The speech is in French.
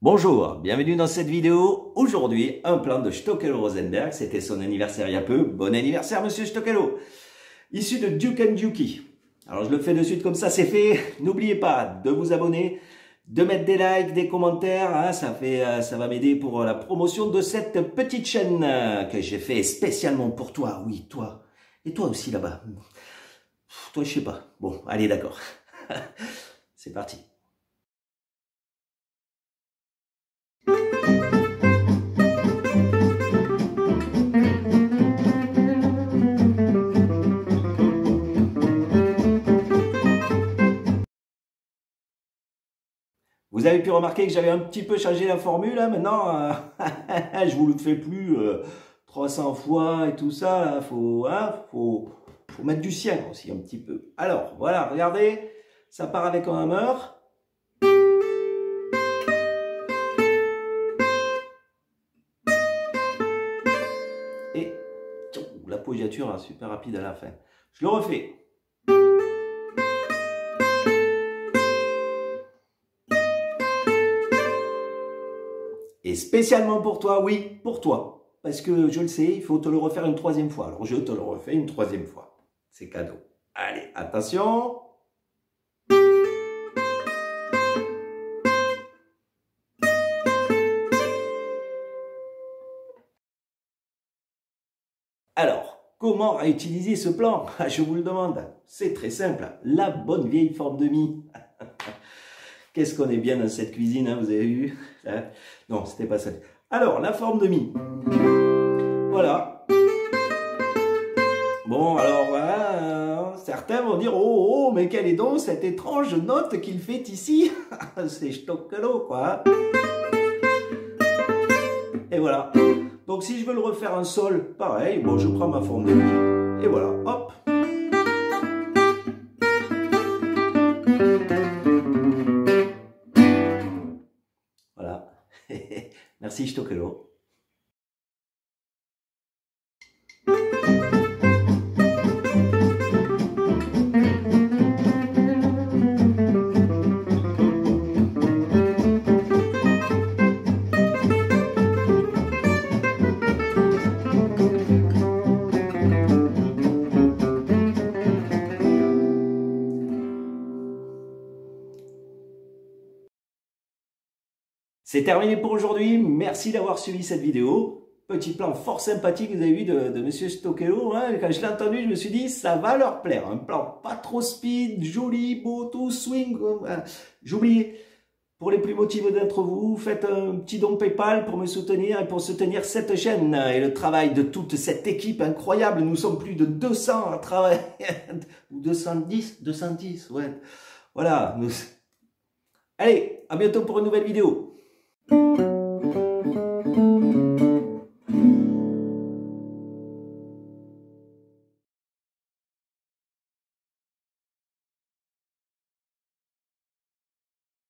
Bonjour, bienvenue dans cette vidéo. Aujourd'hui, un plan de Stockello Rosenberg. C'était son anniversaire il y a peu. Bon anniversaire, monsieur Stockello. Issu de Duke & Dukey. Alors, je le fais de suite comme ça, c'est fait. N'oubliez pas de vous abonner, de mettre des likes, des commentaires. Hein, ça va m'aider pour la promotion de cette petite chaîne que j'ai fait spécialement pour toi. Oui, toi. Et toi aussi là-bas. Toi, je sais pas. Bon, allez, d'accord. C'est parti. Vous avez pu remarquer que j'avais un petit peu changé la formule, hein, maintenant, je vous le fais plus 300 fois et tout ça, là, faut mettre du sien aussi un petit peu. Alors, voilà, regardez, ça part avec un hammer. Et l'appoggiature, hein, super rapide à la fin. Je le refais. Et spécialement pour toi, oui, pour toi. Parce que je le sais, il faut te le refaire une troisième fois. Alors je te le refais une troisième fois. C'est cadeau. Allez, attention. Alors, comment réutiliser ce plan? Je vous le demande. C'est très simple. La bonne vieille forme de mi. Qu'est-ce qu'on est bien dans cette cuisine, hein, vous avez vu? Non, c'était pas ça. Alors, la forme de mi. Voilà. Bon, alors, voilà, certains vont dire, oh, mais quelle est donc cette étrange note qu'il fait ici? C'est Stockello, quoi. Et voilà. Donc, si je veux le refaire en sol, pareil, bon, je prends ma forme de mi. Et voilà, hop. Voilà. Merci Stockello. C'est terminé pour aujourd'hui. Merci d'avoir suivi cette vidéo. Petit plan fort sympathique, vous avez vu, de monsieur Stockello. Hein. Quand je l'ai entendu, je me suis dit, ça va leur plaire. Un plan pas trop speed, joli, beau, tout swing. J'oublie. Pour les plus motivés d'entre vous, faites un petit don PayPal pour me soutenir et pour soutenir cette chaîne et le travail de toute cette équipe incroyable. Nous sommes plus de 200 à travailler. Ou 210, ouais. Voilà. Allez, à bientôt pour une nouvelle vidéo.